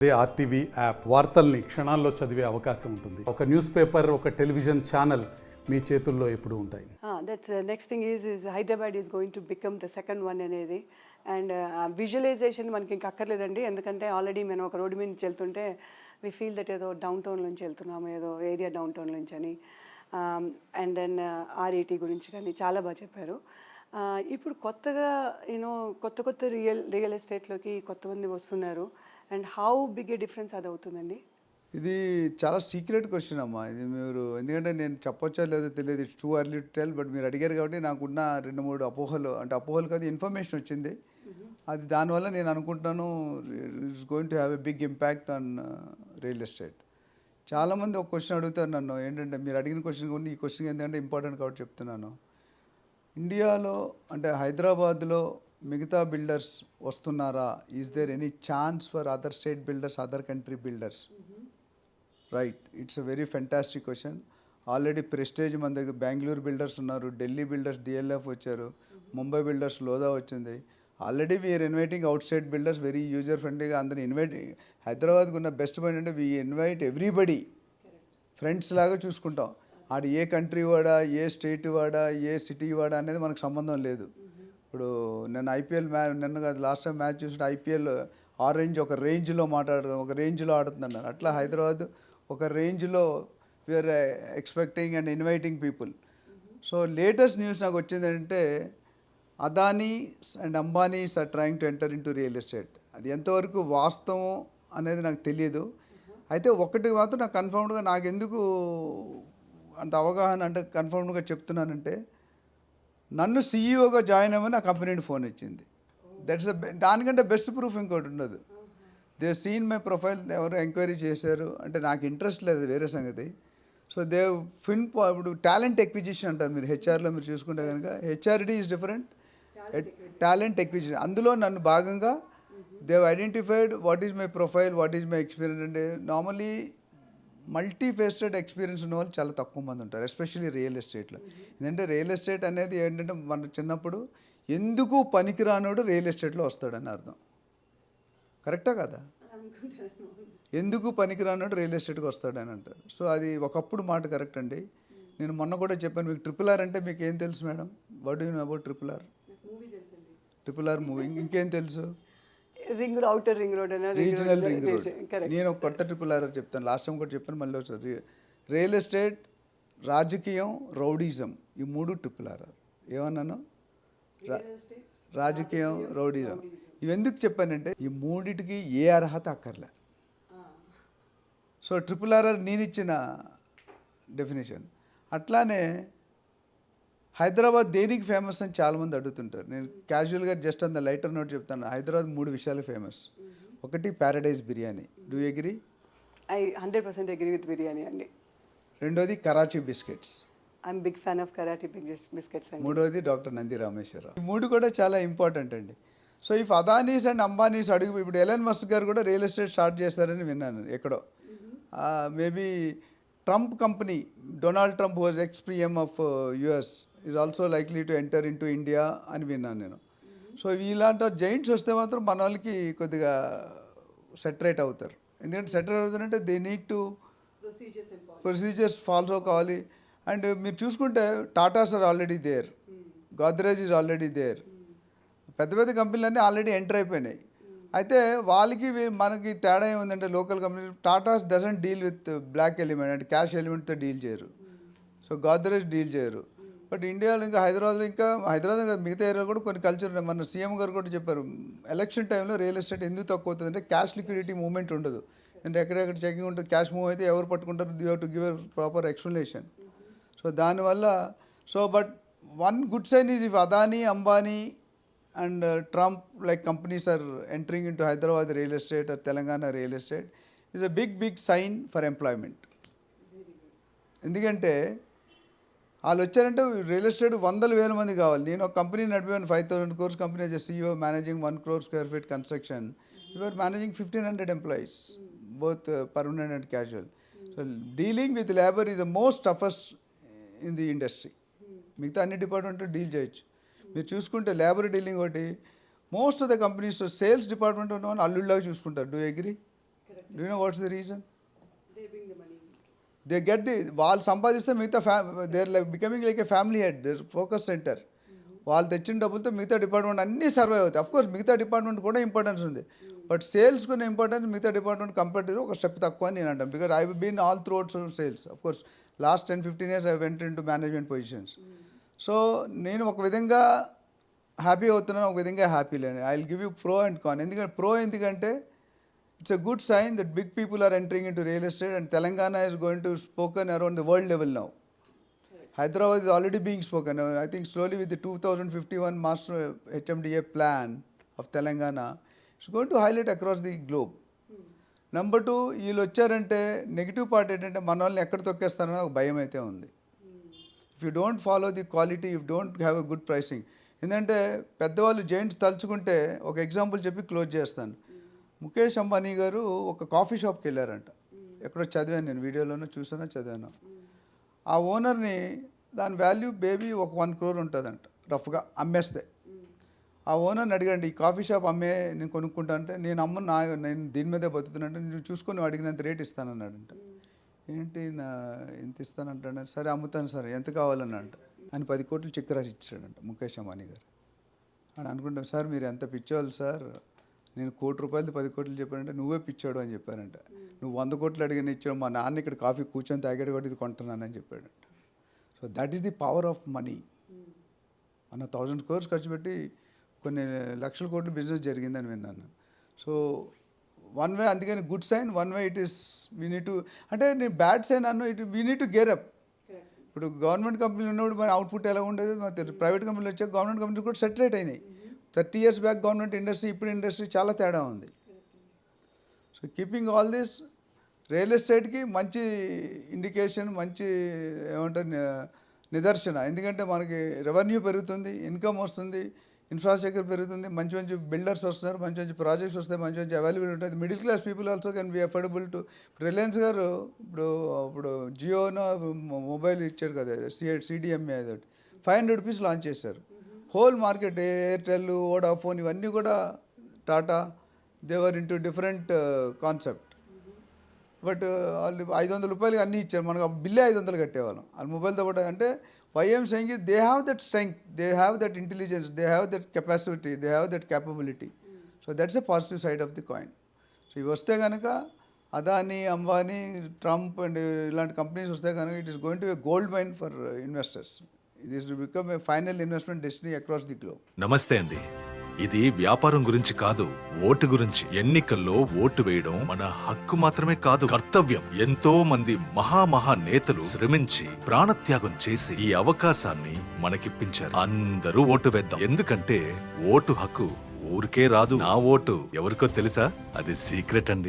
అదే RTV app వార్తల్ని క్షణాల్లో చదివే అవకాశం ఉంటుంది. ఒక న్యూస్ పేపర్, ఒక టెలివిజన్ ఛానల్ మీ చేతుల్లో ఎప్పుడూ ఉంటాయి. That's next thing is Hyderabad is going to become the second one అనేది అండ్ విజువలైజేషన్ మనకి ఇంకా అక్కర్లేదండి. ఎందుకంటే ఆల్రెడీ మనం ఒక రోడ్డు మీద నుంచి వెళ్తుంటే వి ఫీల్ దట్ ఏదో డౌన్ టౌన్ నుంచి వెళ్తున్నాము, ఏదో ఏరియా డౌన్ టౌన్ నుంచి అని. అండ్ దెన్ ఆర్ఈటీ గురించి కానీ చాలా బాగా చెప్పారు. ఇప్పుడు కొత్తగా కొత్త రియల్ ఎస్టేట్లోకి కొంతమంది వస్తున్నారు. And how big a difference అది అవుతుందండి? ఇది చాలా సీక్రెట్ క్వశ్చన్ అమ్మా. ఇది మీరు ఎందుకంటే నేను చెప్పొచ్చో లేదో తెలియదు, it's too early to tell. But మీరు అడిగారు కాబట్టి నాకున్న 2-3 అపోహలు, అంటే అపోహలు కాదు, ఇన్ఫర్మేషన్ వచ్చింది. అది దానివల్ల నేను అనుకుంటున్నాను it's going to have a big impact on real estate. చాలామంది ఒక క్వశ్చన్ అడుగుతారు నన్ను, ఏంటంటే మీరు అడిగిన క్వశ్చన్ కూడా ఈ క్వశ్చన్ ఎందుకంటే ఇంపార్టెంట్ కాబట్టి చెప్తున్నాను. ఇండియాలో అంటే హైదరాబాద్లో మిగతా బిల్డర్స్ వస్తున్నారా? Is there any chance for other state builders, other country builders? Right, it's a very fantastic question. Already Prestige మన దగ్గర బెంగళూరు బిల్డర్స్ ఉన్నారు, ఢిల్లీ బిల్డర్స్ డిఎల్ఎఫ్ వచ్చారు, ముంబై బిల్డర్స్ లోదా వచ్చింది. Already we are inviting outside builders very user ఫ్రెండ్లీగా అందరిని invite. హైదరాబాద్కి ఉన్న best point అంటే వీ ఇన్వైట్ ఎవ్రీబడి, ఫ్రెండ్స్ లాగా చూసుకుంటాం. ఆడు ఏ కంట్రీ వాడా, ఏ స్టేట్ వాడా, ఏ సిటీ వాడా అనేది మనకు సంబంధం లేదు. ఇప్పుడు నేను ఐపీఎల్ నిన్న కాదు లాస్ట్ టైం మ్యాచ్ చూస్తుంటే ఐపీఎల్ ఆరెంజ్ ఒక రేంజ్లో మాట్లాడదాం, ఒక రేంజ్లో ఆడుతుందన్నారు. అట్లా హైదరాబాద్ ఒక రేంజ్లో we are expecting and inviting people. So latest news నాకు వచ్చింది ఏంటంటే Adani and Ambanis are trying to enter into real estate. అది ఎంతవరకు వాస్తవం అనేది నాకు తెలియదు. అయితే ఒకటి మాత్రం నాకు కన్ఫర్మ్డ్గా, నాకు ఎందుకు అంత అవగాహన అంటే కన్ఫర్మ్డ్గా చెప్తున్నానంటే, నన్ను సీఈఓగా జాయిన్ అవ్వమని ఆ కంపెనీ ఫోన్ ఇచ్చింది. దట్స్ దానికంటే బెస్ట్ ప్రూఫ్ ఇంకోటి ఉండదు. దే సీన్ మై ప్రొఫైల్, ఎవరు ఎంక్వైరీ చేశారు అంటే నాకు ఇంట్రెస్ట్ లేదు, వేరే సంగతి. సో దే ఇప్పుడు టాలెంట్ ఎక్విజిషన్ అంటారు. మీరు హెచ్ఆర్లో మీరు చూసుకుంటే కనుక HRD is different, talent acquisition. అందులో నన్ను భాగంగా they identified what is my profile, what is my experience. అంటే నార్మలీ మల్టీఫేస్టెడ్ ఎక్స్పీరియన్స్ ఉన్న వాళ్ళు చాలా తక్కువ మంది ఉంటారు, ఎస్పెషల్లీ రియల్ ఎస్టేట్లో. ఎందుకంటే రియల్ ఎస్టేట్ అనేది ఏంటంటే మన చిన్నప్పుడు ఎందుకు పనికిరానోడు రియల్ ఎస్టేట్లో వస్తాడని అర్థం. కరెక్టా కదా? ఎందుకు పనికిరానోడు రియల్ ఎస్టేట్కి వస్తాడని అంటారు. సో అది ఒకప్పుడు మాట కరెక్ట్ అండి. నేను మొన్న కూడా చెప్పాను మీకు, RRR అంటే మీకు ఏం తెలుసు madam? What do you know about RRR? RRR movie. ఇంకేం తెలుసు? Ring road, outer ring road, regional ring road. నేను ఒక కొత్త RRR చెప్తాను, లాస్ట్ టైం కూడా చెప్పాను, మళ్ళీ ఒకసారి. రియల్ ఎస్టేట్, రాజకీయం, రౌడీజం, ఈ 3 RRR. ఏమన్నాను? రాజకీయం, రౌడీజం. ఇవి ఎందుకు చెప్పానంటే ఈ మూడిటికి ఏ అర్హత అక్కర్లే. సో RRR నేను ఇచ్చిన డెఫినేషన్. అట్లానే హైదరాబాద్ దేనికి ఫేమస్ అని చాలామంది అడుగుతుంటారు. నేను క్యాజువల్గా జస్ట్ అంత లైటర్ నోట్ చెప్తాను. హైదరాబాద్ 3 విషయాలు ఫేమస్. ఒకటి Paradise biryani. Do you agree? I 100% agree with biryani అండి. రెండోది Karachi biscuits. I'm big fan of Karachi biscuits అండి. మూడోది డాక్టర్ నంది రామేశ్వరరావు. ఈ 3 కూడా చాలా ఇంపార్టెంట్ అండి. So if Adanis and Ambanis ఇప్పుడు ఎలన్ మస్క్ గారు కూడా రియల్ ఎస్టేట్ స్టార్ట్ చేస్తారని విన్నాను ఎక్కడో. Maybe Trump company, Donald Trump was ex-PM of US is also likely to enter in to India అని విన్నాను నేను. సో ఇలాంటి జైంట్స్ వస్తే మాత్రం మన వాళ్ళకి కొద్దిగా సెటరేట్ అవుతారు. ఎందుకంటే సెటరేట్ అవుతారంటే they need to procedures follow కావాలి. అండ్ మీరు చూసుకుంటే Tatas are already there, Godrej is already there. పెద్ద పెద్ద కంపెనీలన్నీ ఆల్రెడీ ఎంటర్ అయిపోయినాయి. అయితే వాళ్ళకి మనకి తేడా ఏముందంటే local company Tatas doesn't deal with black element, అంటే క్యాష్ ఎలిమెంట్తో డీల్ చేయరు. సో గోద్రేజ్ డీల్ చేయరు. బట్ ఇండియాలో ఇంకా హైదరాబాద్ మిగతా ఏరియాలో కూడా కొన్ని కల్చర్. మన సీఎం గారు కూడా చెప్పారు, ఎలక్షన్ టైంలో రియల్ ఎస్టేట్ ఎందుకు తక్కువ అవుతుంది అంటే క్యాష్ లిక్విడిటీ మూవ్మెంట్ ఉండదు. అంటే ఎక్కడెక్కడ చెకింగ్ ఉంటుంది, క్యాష్ మూవ్ అయితే ఎవరు పట్టుకుంటారు, you have to give a proper explanation. So దానివల్ల but one good sign is if Adani, Ambani and Trump like companies are entering into Hyderabad real estate or Telangana real estate is a big sign for employment. ఎందుకంటే వాళ్ళు వచ్చారంటే real estate 100,000 మంది కావాలి. నేను ఒక company నడిపాను, 5,000 crores company as CEO managing 1 crore square feet construction. You are managing 1,500 employees, both permanent and casual. So dealing with labour is the most toughest in the industry. మిగతా అన్ని department deal చేయొచ్చు. మీరు చూసుకుంటే labour dealing ఒకటి, most of the companies sales department ఉన్న వాళ్ళు అల్లుళ్ళలాగా చూసుకుంటారు. Do agree? Do you know what's the reason? They get the, వాళ్ళు సంపాదిస్తే మిగతా their like becoming like a family head, their focus centre. వాళ్ళు తెచ్చిన డబ్బులతో మిగతా డిపార్ట్మెంట్ అన్నీ సర్వైవ్ అవుతాయి. అఫ్కోర్స్ మిగతా డిపార్ట్మెంట్ కూడా ఇంపార్టెన్స్ ఉంది, బట్ సేల్స్ కూడా ఇంపార్టెన్స్ మిగతా డిపార్ట్మెంట్ కంపేర్ ఒక స్టెప్ తక్కువ అని నేను అంటాను. Because I been all throughout sales. Of course last 10-15 years I went into management positions. So నేను ఒక విధంగా హ్యాపీ అవుతున్నాను, ఒక విధంగా హ్యాపీ లేను. I will give you pro and con. ఎందుకంటే it's a good sign that big people are entering into real estate, and Telangana is going to spoken around the world level now. Hyderabad is already being spoken. I think slowly with the 2051 master HMDA plan of Telangana, it's going to highlight across the globe. Number 2, వీళ్ళు వచ్చారంటే negative part ఏంటంటే మన వాళ్ళని ఎక్కడ తొక్కేస్తారో ఒక భయం అయితే ఉంది. If you don't follow the quality, if don't have a good pricing. ఎందుకంటే పెద్దవాళ్ళు జైంట్స్ తలుచుకుంటే ఒక ఎగ్జాంపుల్ చెప్పి క్లోజ్ చేస్తాను. ముఖేష్ అంబానీ గారు ఒక కాఫీ షాప్కి వెళ్ళారంట. ఎక్కడో చదివాను నేను, వీడియోలోనూ చదివాను. ఆ ఓనర్ని దాని వాల్యూ బేబీ ఒక 1 crore ఉంటుందంట రఫ్గా అమ్మేస్తే. ఆ ఓనర్ని అడిగండి, ఈ కాఫీ షాప్ అమ్మే నేను కొనుక్కుంటా అంటే, నేను నేను దీని మీదే బతుకుతున్నట్టు, నేను చూసుకొని అడిగినంత రేట్ ఇస్తానన్నాడంట. ఏంటి ఎంత ఇస్తానంటాడు? సరే అమ్ముతాను సార్, ఎంత కావాలన్నాడంట. ఆయన 10 కోట్లు చెక్ రాసి ఇచ్చాడంట ముఖేష్ అంబానీ గారు. అని అనుకుంటాం, సార్ మీరు ఎంత పిచ్చోళ్ళు సార్, నేను 1 కోటి రూపాయలది 10 కోట్లు చెప్పానంటే నువ్వే పిచ్చాడు అని చెప్పారంట. నువ్వు 100 కోట్లు అడిగిన ఇచ్చావు, మా నాన్న ఇక్కడ కాఫీ కూర్చొని తాగాడు కాబట్టి ఇది కొంటున్నానని చెప్పాడంట. So that is the power of money. మన 1000 crores ఖర్చు పెట్టి కొన్ని లక్షల కోట్లు బిజినెస్ జరిగిందని విన్నాను. సో వన్ వే అందుకని good sign, one way it is we need to, అంటే నేను బ్యాడ్ సైన్ అన్ను, we need to gear up. ఇప్పుడు గవర్నమెంట్ కంపెనీలు ఉన్నప్పుడు మన అవుట్పుట్ ఎలా ఉండేది మనకు తెలుసు. ప్రైవేట్ కంపెనీలు వచ్చాక గవర్నమెంట్ కంపెనీలు కూడా సెటరేట్ అయినాయి. 30 years బ్యాక్ గవర్నమెంట్ ఇండస్ట్రీ, ఇప్పుడు ఇండస్ట్రీ చాలా తేడా ఉంది. So keeping all this, real ఎస్టేట్కి మంచి ఇండికేషన్, మంచి ఏమంటారు నిదర్శన. ఎందుకంటే మనకి రెవెన్యూ పెరుగుతుంది, ఇన్కమ్ వస్తుంది, ఇన్ఫ్రాస్ట్రక్చర్ పెరుగుతుంది, మంచి మంచి బిల్డర్స్ వస్తున్నారు, మంచి మంచి ప్రాజెక్ట్స్ వస్తాయి, మంచి మంచి అవైలబిలిటీ ఉంటుంది. Middle class people also can be affordable to. Reliance గారు ఇప్పుడు జియోనో మొబైల్ ఇచ్చారు కదా, CDMA, అది 500 rupees లాంచ్ చేశారు. హోల్ మార్కెట్, ఎయిర్టెల్, వోడాఫోన్, ఇవన్నీ కూడా టాటా, దేవర్ ఇంటూ డిఫరెంట్ కాన్సెప్ట్. బట్ వాళ్ళు 500 రూపాయలకి అన్నీ ఇచ్చారు. మనకు బిల్లే 500 కట్టేవాళ్ళం వాళ్ళు మొబైల్తో పాటు. అంటే why I'm saying they have that strength, they have that intelligence, they have that capacity, they have that capability. So that's a positive side of the coin. So ఇవి వస్తే కనుక అదానీ, అంబానీ, ట్రంప్ అండ్ ఇలాంటి కంపెనీస్ వస్తే కనుక it is going to a gold mine for investors. This will become a final investment destiny across the globe. నమస్తే అండి. ఇది వ్యాపారం గురించి కాదు, ఓటు గురించి. ఎన్నికల్లో ఓటు వేయడం మన హక్కు మాత్రమే కాదు, కర్తవ్యం. ఎంతో మంది మహా నేతలు శ్రమించి ప్రాణత్యాగం చేసి ఈ అవకాశాన్ని మనకిప్పించారు. అందరూ ఓటు వేద్దాం. ఎందుకంటే ఓటు హక్కు ఊరికే రాదు. నా ఓటు ఎవరికో తెలుసా? అది సీక్రెట్ అండి.